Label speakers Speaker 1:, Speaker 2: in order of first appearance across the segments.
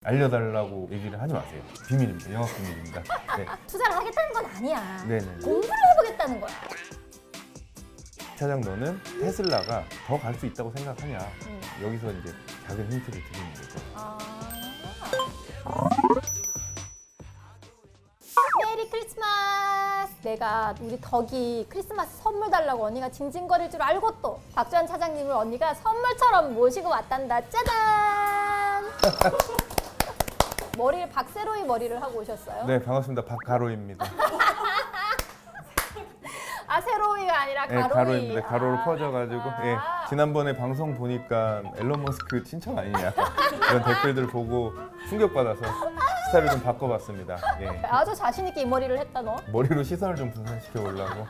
Speaker 1: 알려달라고 얘기를 하지 마세요. 비밀입니다. 영업 비밀입니다. 네.
Speaker 2: 투자를 하겠다는 건 아니야.
Speaker 1: 네네.
Speaker 2: 공부를 해보겠다는 거야.
Speaker 1: 차장 너는 테슬라가 더 갈 수 있다고 생각하냐? 여기서 이제 작은 힌트를 드리는 거죠.
Speaker 2: 메리 크리스마스! 내가 우리 덕이 크리스마스 선물 달라고 언니가 징징거릴 줄 알고 또 박주환 차장님을 언니가 선물처럼 모시고 왔단다. 짜잔! 머리를 박세로이 머리를 하고 오셨어요?
Speaker 1: 네, 반갑습니다. 박가로입니다.
Speaker 2: 아, 세로이가 아니라
Speaker 1: 네,
Speaker 2: 가로이.
Speaker 1: 가로입니다. 가로로 퍼져가지고 예, 지난번에 방송 보니까 앨런 머스크 친척 아니냐 이런 댓글들 보고 충격받아서 스타일을 좀 바꿔봤습니다. 예.
Speaker 2: 아주 자신 있게 이 머리를 했다 너.
Speaker 1: 머리로 시선을 좀 분산시켜 보려고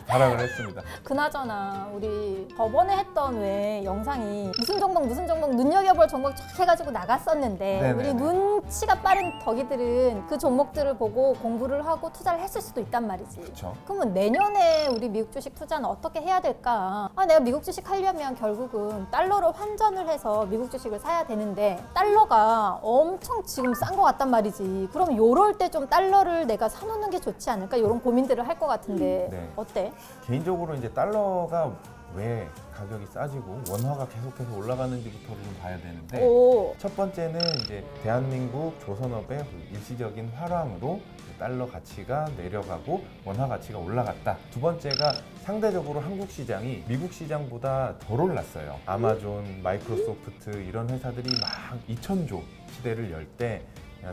Speaker 1: 발악을 했습니다.
Speaker 2: 그나저나 우리 저번에 했던 왜 영상이 무슨 종목 눈여겨볼 종목 쫙 해가지고 나갔었는데
Speaker 1: 네네네.
Speaker 2: 우리 눈치가 빠른 덕이들은 그 종목들을 보고 공부를 하고 투자를 했을 수도 있단 말이지.
Speaker 1: 그렇죠.
Speaker 2: 그러면 내년에 우리 미국 주식 투자는 어떻게 해야 될까? 내가 미국 주식 하려면 결국은 달러로 환전을 해서 미국 주식을 사야 되는데 달러가 엄청 지금 싼 것 같단 말이지. 그럼 요럴 때 좀 달러를 내가 사놓는 게 좋지 않을까? 이런 고민들을 할 것 같은데
Speaker 1: 네.
Speaker 2: 어때?
Speaker 1: 개인적으로 이제 달러가 왜 가격이 싸지고 원화가 계속해서 올라가는지부터를 좀 봐야 되는데
Speaker 2: 오.
Speaker 1: 첫 번째는 이제 대한민국 조선업의 일시적인 화랑으로 달러 가치가 내려가고 원화 가치가 올라갔다. 두 번째가 상대적으로 한국 시장이 미국 시장보다 덜 올랐어요. 아마존, 마이크로소프트 이런 회사들이 막 2,000조 시대를 열 때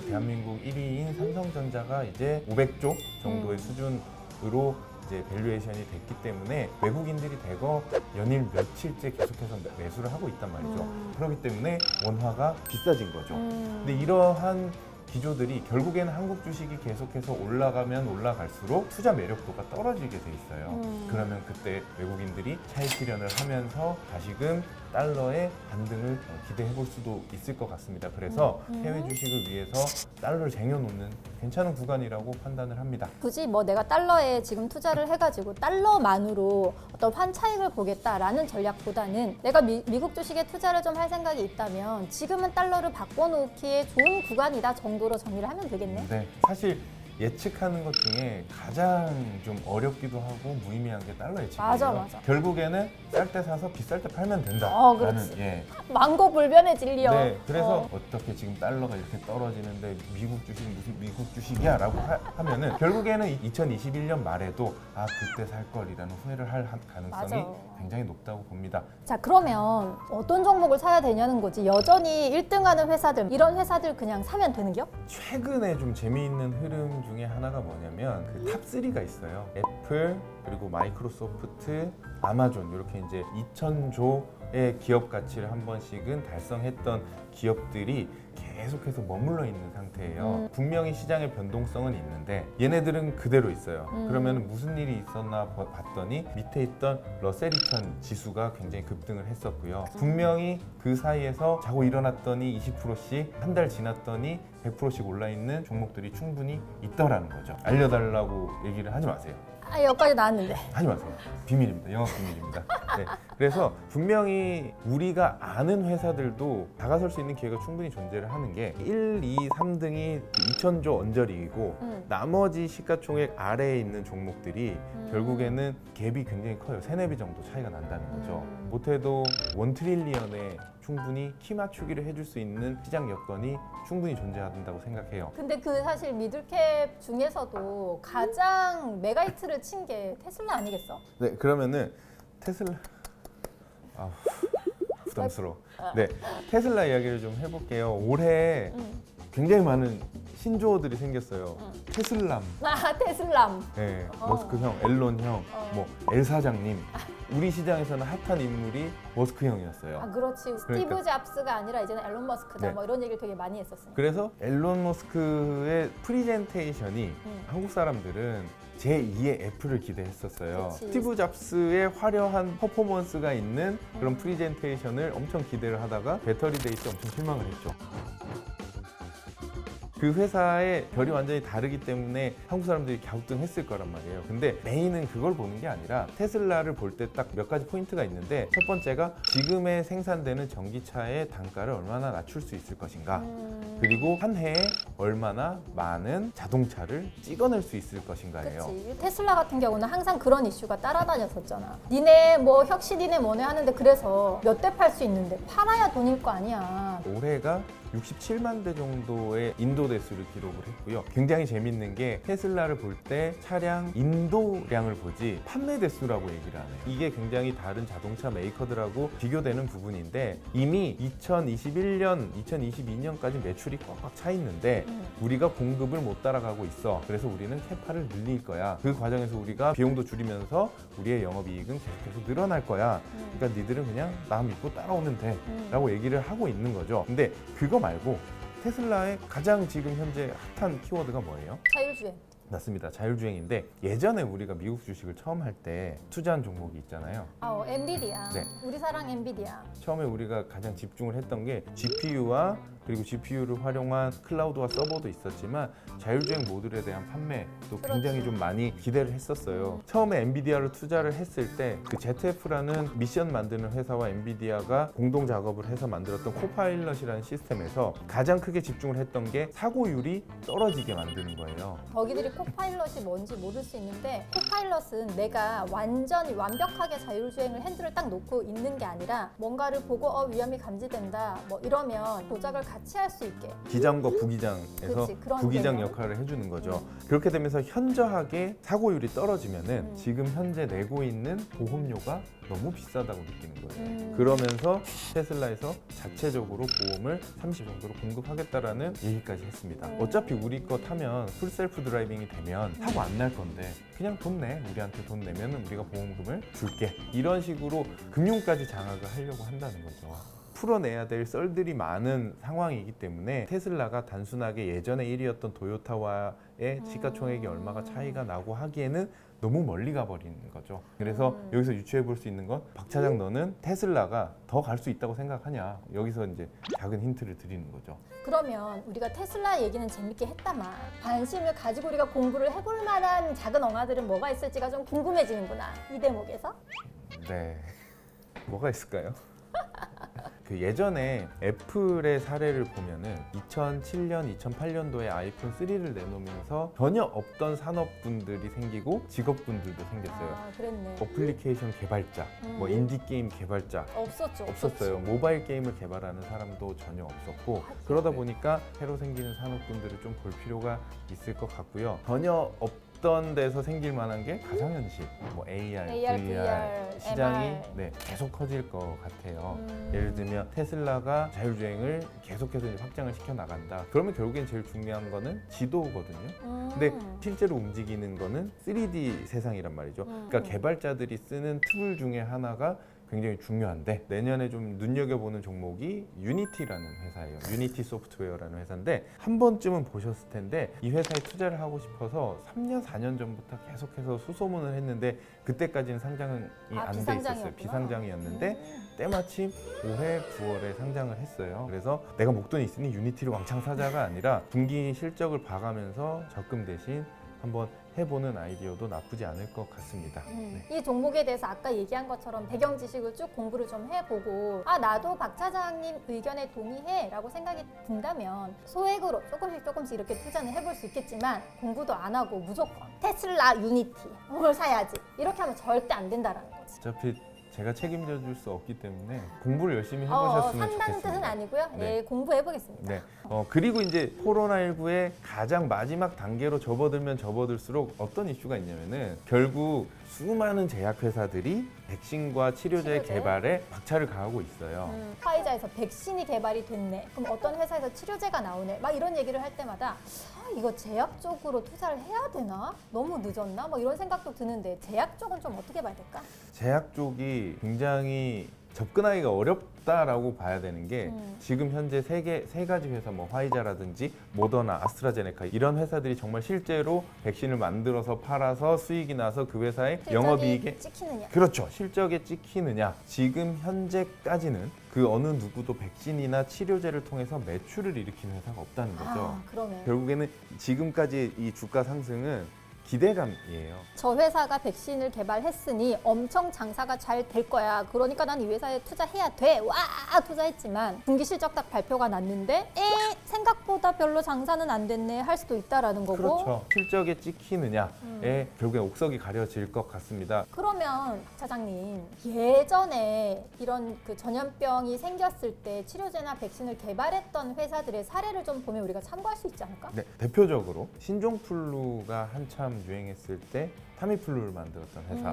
Speaker 1: 대한민국 1위인 삼성전자가 이제 500조 정도의 수준으로 이제 밸류에이션이 됐기 때문에 외국인들이 대거 연일 며칠째 계속해서 매수를 하고 있단 말이죠. 그렇기 때문에 원화가 비싸진 거죠. 근데 이러한 기조들이 결국에는 한국 주식이 계속해서 올라가면 올라갈수록 투자 매력도가 떨어지게 돼 있어요. 그러면 그때 외국인들이 차익 실현을 하면서 다시금 달러의 반등을 기대해 볼 수도 있을 것 같습니다. 그래서 해외 주식을 위해서 달러를 쟁여놓는 괜찮은 구간이라고 판단을 합니다.
Speaker 2: 굳이 뭐 내가 달러에 지금 투자를 해가지고 달러만으로 어떤 환차익을 보겠다라는 전략보다는 내가 미국 주식에 투자를 좀 할 생각이 있다면 지금은 달러를 바꿔놓기에 좋은 구간이다 정도로 정리를 하면 되겠네.
Speaker 1: 네, 사실 예측하는 것 중에 가장 좀 어렵기도 하고 무의미한 게 달러 예측이에요.
Speaker 2: 맞아.
Speaker 1: 결국에는 쌀 때 사서 비쌀 때 팔면 된다.
Speaker 2: 그렇지.
Speaker 1: 예.
Speaker 2: 망고불변의 진리요.
Speaker 1: 네, 그래서 어떻게 지금 달러가 이렇게 떨어지는데 미국 주식 무슨 미국 주식이야? 라고 하면은 결국에는 2021년 말에도 그때 살 걸이라는 후회를 할 가능성이
Speaker 2: 맞아.
Speaker 1: 굉장히 높다고 봅니다.
Speaker 2: 자, 그러면 어떤 종목을 사야 되냐는 거지. 여전히 1등하는 회사들, 이런 회사들 그냥 사면 되는겨?
Speaker 1: 최근에 좀 재미있는 흐름 중에 하나가 뭐냐면 그 탑3가 있어요. 애플, 그리고 마이크로소프트, 아마존 이렇게 이제 2,000조의 기업 가치를 한 번씩은 달성했던 기업들이 계속해서 머물러 있는 상태예요. 분명히 시장의 변동성은 있는데 얘네들은 그대로 있어요. 그러면 무슨 일이 있었나 봤더니 밑에 있던 러셀 2000 지수가 굉장히 급등을 했었고요. 분명히 그 사이에서 자고 일어났더니 20%씩 한 달 지났더니 100%씩 올라 있는 종목들이 충분히 있더라는 거죠. 알려달라고 얘기를 하지 마세요.
Speaker 2: 여기까지 나왔는데.
Speaker 1: 하지 마세요. 비밀입니다. 영업 비밀입니다. 네. 그래서 분명히 우리가 아는 회사들도 다가설 수 있는 기회가 충분히 존재를 하는 게 1, 2, 3등이 2,000조 언저리이고 나머지 시가총액 아래에 있는 종목들이 결국에는 갭이 굉장히 커요. 3, 4배 정도 차이가 난다는 거죠. 못해도 1트릴리언에 충분히 키 맞추기를 해줄 수 있는 시장 여건이 충분히 존재한다고 생각해요.
Speaker 2: 근데 그 사실 미들캡 중에서도 가장 메가히트를 친 게 테슬라 아니겠어?
Speaker 1: 네, 그러면은 테슬라 부담스러워. 네, 테슬라 이야기를 좀 해볼게요. 올해 굉장히 많은 신조어들이 생겼어요. 테슬람,
Speaker 2: 테슬람.
Speaker 1: 네, 머스크 형, 앨런 형, 뭐 엘 사장님. 우리 시장에서는 핫한 인물이 머스크 형이었어요.
Speaker 2: 그렇지. 스티브 잡스가 아니라 이제는 앨런 머스크다.
Speaker 1: 네.
Speaker 2: 뭐 이런 얘기를 되게 많이 했었으니까.
Speaker 1: 그래서 앨런 머스크의 프리젠테이션이 한국 사람들은 제2의 애플을 기대했었어요.
Speaker 2: 그치.
Speaker 1: 스티브 잡스의 화려한 퍼포먼스가 있는 그런 프리젠테이션을 엄청 기대를 하다가 배터리 데이 때 엄청 실망을 했죠. 그 회사의 결이 완전히 다르기 때문에 한국 사람들이 갸우뚱했을 거란 말이에요. 근데 메인은 그걸 보는 게 아니라 테슬라를 볼 때 딱 몇 가지 포인트가 있는데, 첫 번째가 지금의 생산되는 전기차의 단가를 얼마나 낮출 수 있을 것인가, 그리고 한 해에 얼마나 많은 자동차를 찍어낼 수 있을 것인가예요.
Speaker 2: 그치. 테슬라 같은 경우는 항상 그런 이슈가 따라다녔었잖아. 니네 뭐 혁신이네 뭐네 하는데 그래서 몇 대 팔 수 있는데 팔아야 돈일 거 아니야.
Speaker 1: 올해가 67만 대 정도의 인도 대수를 기록을 했고요. 굉장히 재밌는 게 테슬라를 볼 때 차량 인도량을 보지 판매 대수라고 얘기를 안 해요. 이게 굉장히 다른 자동차 메이커들하고 비교되는 부분인데, 이미 2021년, 2022년까지 매출이 꽉꽉 차 있는데 우리가 공급을 못 따라가고 있어. 그래서 우리는 캐파를 늘릴 거야. 그 과정에서 우리가 비용도 줄이면서 우리의 영업이익은 계속해서 늘어날 거야. 그러니까 니들은 그냥 나 믿고 따라오면 돼 라고 얘기를 하고 있는 거죠. 근데 그거 말고 테슬라의 가장 지금 현재 핫한 키워드가 뭐예요?
Speaker 2: 자율주행.
Speaker 1: 맞습니다. 자율주행인데, 예전에 우리가 미국 주식을 처음 할 때 투자한 종목이 있잖아요.
Speaker 2: 엔비디아.
Speaker 1: 네.
Speaker 2: 우리 사랑 엔비디아.
Speaker 1: 처음에 우리가 가장 집중을 했던 게 GPU와 그리고 GPU를 활용한 클라우드와 서버도 있었지만 자율주행 모듈에 대한 판매도 굉장히 좀 많이 기대를 했었어요. 처음에 엔비디아를 투자를 했을 때 그 ZF라는 미션 만드는 회사와 엔비디아가 공동 작업을 해서 만들었던 코파일럿이라는 시스템에서 가장 크게 집중을 했던 게 사고율이 떨어지게 만드는 거예요.
Speaker 2: 저기들이 코파일럿이 뭔지 모를 수 있는데, 코파일럿은 내가 완전히 완벽하게 자율주행을 핸들을 딱 놓고 있는 게 아니라 뭔가를 보고 위험이 감지된다 뭐 이러면 조작을 같이 할 수 있게.
Speaker 1: 기장과 부기장에서
Speaker 2: 그치, 그런
Speaker 1: 부기장
Speaker 2: 개념?
Speaker 1: 역할을 해주는 거죠. 그렇게 되면서 현저하게 사고율이 떨어지면은 지금 현재 내고 있는 보험료가 너무 비싸다고 느끼는 거예요. 그러면서 테슬라에서 자체적으로 보험을 30 정도로 공급하겠다라는 얘기까지 했습니다. 어차피 우리 거 타면 풀 셀프 드라이빙이 되면 사고 안 날 건데 그냥 돈 내, 우리한테 돈 내면 우리가 보험금을 줄게, 이런 식으로 금융까지 장악을 하려고 한다는 거죠. 풀어내야 될 썰들이 많은 상황이기 때문에 테슬라가 단순하게 예전에 1위였던 도요타와의 시가총액이 얼마가 차이가 나고 하기에는 너무 멀리 가버리는 거죠. 그래서 여기서 유추해 볼 수 있는 건, 박 차장 너는 테슬라가 더 갈 수 있다고 생각하냐, 여기서 이제 작은 힌트를 드리는 거죠.
Speaker 2: 그러면 우리가 테슬라 얘기는 재밌게 했다만 관심을 가지고 우리가 공부를 해볼 만한 작은 엉아들은 뭐가 있을지가 좀 궁금해지는구나, 이 대목에서.
Speaker 1: 네, 뭐가 있을까요? 그 예전에 애플의 사례를 보면은 2007년, 2008년도에 아이폰 3를 내놓으면서 전혀 없던 산업군들이 생기고 직업군들도 생겼어요.
Speaker 2: 그랬네.
Speaker 1: 어플리케이션 개발자, 뭐 인디게임 개발자 없었어요. 모바일 게임을 개발하는 사람도 전혀 없었고, 그러다 보니까 새로 생기는 산업군들을 좀 볼 필요가 있을 것 같고요. 전혀 없던 데서 생길 만한 게 가상현실, 뭐 AR, VR 시장이
Speaker 2: MR.
Speaker 1: 계속 커질 것 같아요. 예를 들면 테슬라가 자율주행을 계속해서 이제 확장을 시켜 나간다. 그러면 결국엔 제일 중요한 거는 지도거든요. 근데 실제로 움직이는 거는 3D 세상이란 말이죠. 그러니까 개발자들이 쓰는 툴 중에 하나가 굉장히 중요한데, 내년에 좀 눈여겨보는 종목이 유니티라는 회사예요. 유니티 소프트웨어라는 회사인데, 한 번쯤은 보셨을 텐데, 이 회사에 투자를 하고 싶어서 3년, 4년 전부터 계속해서 수소문을 했는데 그때까지는 상장이 안 돼 있었어요. 비상장이었는데 때마침 올해 9월에 상장을 했어요. 그래서 내가 목돈이 있으니 유니티를 왕창 사자가 아니라 분기 실적을 봐가면서 적금 대신 한번 해보는 아이디어도 나쁘지 않을 것 같습니다. 네.
Speaker 2: 이 종목에 대해서 아까 얘기한 것처럼 배경 지식을 쭉 공부를 좀 해보고, 나도 박 차장님 의견에 동의해 라고 생각이 든다면 소액으로 조금씩 이렇게 투자는 해볼 수 있겠지만, 공부도 안 하고 무조건 테슬라 유니티 뭘 사야지 이렇게 하면 절대 안 된다라는 거지.
Speaker 1: 어차피 제가 책임져 줄 수 없기 때문에 공부를 열심히 해보셨으면
Speaker 2: 산다는
Speaker 1: 좋겠습니다.
Speaker 2: 뜻은 아니고요.
Speaker 1: 네.
Speaker 2: 공부해보겠습니다.
Speaker 1: 네. 그리고 이제 코로나19의 가장 마지막 단계로 접어들면 접어들수록 어떤 이슈가 있냐면은, 결국 수많은 제약회사들이 백신과 치료제 개발에 박차를 가하고 있어요.
Speaker 2: 화이자에서 백신이 개발이 됐네. 그럼 어떤 회사에서 치료제가 나오네. 막 이런 얘기를 할 때마다 이거 제약 쪽으로 투자를 해야 되나? 너무 늦었나? 뭐 이런 생각도 드는데, 제약 쪽은 좀 어떻게 봐야 될까?
Speaker 1: 제약 쪽이 굉장히 접근하기가 어렵다라고 봐야 되는 게, 지금 현재 세 가지 회사, 뭐 화이자라든지 모더나, 아스트라제네카, 이런 회사들이 정말 실제로 백신을 만들어서 팔아서 수익이 나서 그 회사의 영업이익에
Speaker 2: 찍히느냐?
Speaker 1: 그렇죠, 실적에 찍히느냐, 지금 현재까지는 그 어느 누구도 백신이나 치료제를 통해서 매출을 일으키는 회사가 없다는 거죠.
Speaker 2: 아, 그러네.
Speaker 1: 결국에는 지금까지 이 주가 상승은 기대감이에요.
Speaker 2: 저 회사가 백신을 개발했으니 엄청 장사가 잘 될 거야. 그러니까 난 이 회사에 투자해야 돼. 와, 투자했지만 분기 실적 딱 발표가 났는데 생각보다 별로 장사는 안 됐네 할 수도 있다라는 거고.
Speaker 1: 그렇죠. 실적에 찍히느냐에 결국에 옥석이 가려질 것 같습니다.
Speaker 2: 그러면 차장님, 예전에 이런 그 전염병이 생겼을 때 치료제나 백신을 개발했던 회사들의 사례를 좀 보면 우리가 참고할 수 있지 않을까?
Speaker 1: 네, 대표적으로 신종플루가 한참 유행했을 때 타미플루를 만들었던 회사.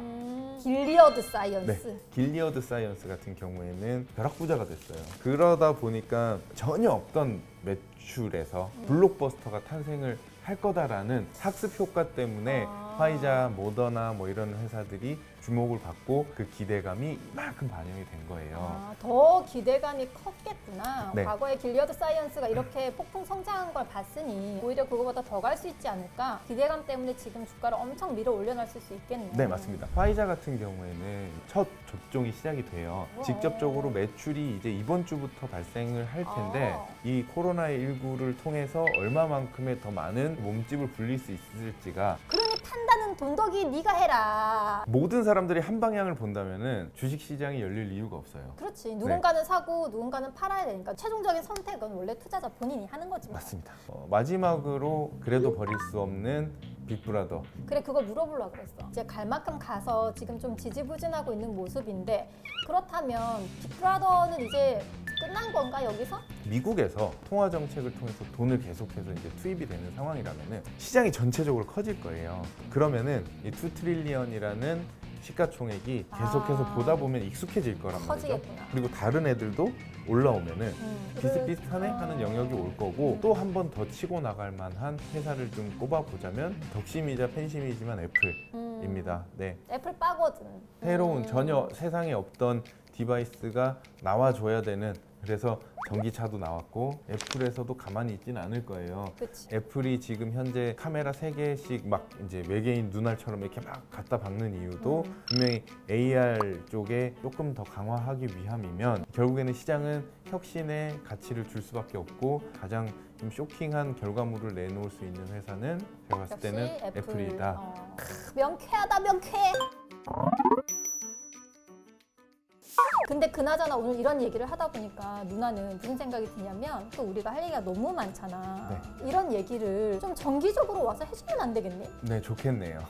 Speaker 2: 길리어드
Speaker 1: 네,
Speaker 2: 사이언스.
Speaker 1: 길리어드 사이언스 같은 경우에는 벼락부자가 됐어요. 그러다 보니까 전혀 없던 매출에서 블록버스터가 탄생을 할 거다라는 학습 효과 때문에 화이자, 모더나 뭐 이런 회사들이 주목을 받고 그 기대감이 이만큼 반영이 된 거예요.
Speaker 2: 아, 더 기대감이 컸겠구나.
Speaker 1: 네.
Speaker 2: 과거에 길리어드 사이언스가 이렇게 폭풍 성장한 걸 봤으니 오히려 그거보다 더 갈 수 있지 않을까. 기대감 때문에 지금 주가를 엄청 밀어 올려놨을 수 있겠네.
Speaker 1: 네, 맞습니다. 화이자 같은 경우에는 첫 접종이 시작이 돼요.
Speaker 2: 우와.
Speaker 1: 직접적으로 매출이 이제 이번 주부터 발생을 할 텐데 이 코로나19를 통해서 얼마만큼의 더 많은 몸집을 불릴 수 있을지가
Speaker 2: 그러니 판단은 돈덕이 네가 해라.
Speaker 1: 모든 사람들이 한 방향을 본다면은 주식 시장이 열릴 이유가 없어요.
Speaker 2: 그렇지. 누군가는 사고 누군가는 팔아야 되니까 최종적인 선택은 원래 투자자 본인이 하는 거지. 뭐.
Speaker 1: 맞습니다. 마지막으로 그래도 버릴 수 없는 빅브라더.
Speaker 2: 그래, 그거 물어보려고 그랬어. 이제 갈 만큼 가서 지금 좀 지지부진하고 있는 모습인데 그렇다면 빅브라더는 이제 끝난 건가 여기서?
Speaker 1: 미국에서 통화 정책을 통해서 돈을 계속해서 이제 투입이 되는 상황이라면은 시장이 전체적으로 커질 거예요. 그러면은 이 2 트릴리언이라는 시가총액이 계속해서 보다 보면 익숙해질 거란 말이죠.
Speaker 2: 커지겠구나.
Speaker 1: 그리고 다른 애들도 올라오면은 비슷비슷하네
Speaker 2: 아.
Speaker 1: 하는 영역이 올 거고 또 한 번 더 치고 나갈 만한 회사를 좀 꼽아보자면 덕심이자 팬심이지만 애플입니다. 네.
Speaker 2: 애플 빠거든.
Speaker 1: 새로운 전혀 세상에 없던 디바이스가 나와줘야 되는, 그래서 전기차도 나왔고 애플에서도 가만히 있지는 않을 거예요.
Speaker 2: 그치.
Speaker 1: 애플이 지금 현재 카메라 3개씩 막 이제 외계인 눈알처럼 이렇게 막 갖다 박는 이유도 분명히 AR 쪽에 조금 더 강화하기 위함이면 결국에는 시장은 혁신의 가치를 줄 수밖에 없고 가장 좀 쇼킹한 결과물을 내놓을 수 있는 회사는 제가 봤을
Speaker 2: 역시
Speaker 1: 때는
Speaker 2: 애플.
Speaker 1: 애플이다.
Speaker 2: 명쾌하다, 명쾌해. 근데 그나저나 오늘 이런 얘기를 하다 보니까 누나는 무슨 생각이 드냐면 또 우리가 할 얘기가 너무 많잖아. 이런 얘기를 좀 정기적으로 와서 해주면 안 되겠니?
Speaker 1: 네, 좋겠네요.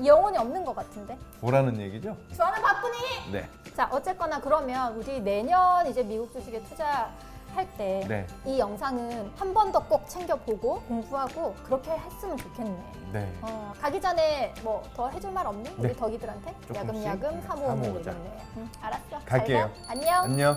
Speaker 2: 영혼이 없는 것 같은데.
Speaker 1: 뭐라는 얘기죠?
Speaker 2: 저는 바쁘니?
Speaker 1: 네.
Speaker 2: 자, 어쨌거나 그러면 우리 내년 이제 미국 주식에 투자할 때
Speaker 1: 네.
Speaker 2: 이 영상은 한 번 더 꼭 챙겨보고 공부하고 그렇게 했으면 좋겠네.
Speaker 1: 네.
Speaker 2: 가기 전에 뭐 더 해줄 말 없니?
Speaker 1: 네.
Speaker 2: 우리 덕이들한테?
Speaker 1: 조금씩
Speaker 2: 야금야금 사모으면
Speaker 1: 사모으자.
Speaker 2: 되겠네. 알았어.
Speaker 1: 갈게요.
Speaker 2: 잘 가. 안녕.
Speaker 1: 안녕.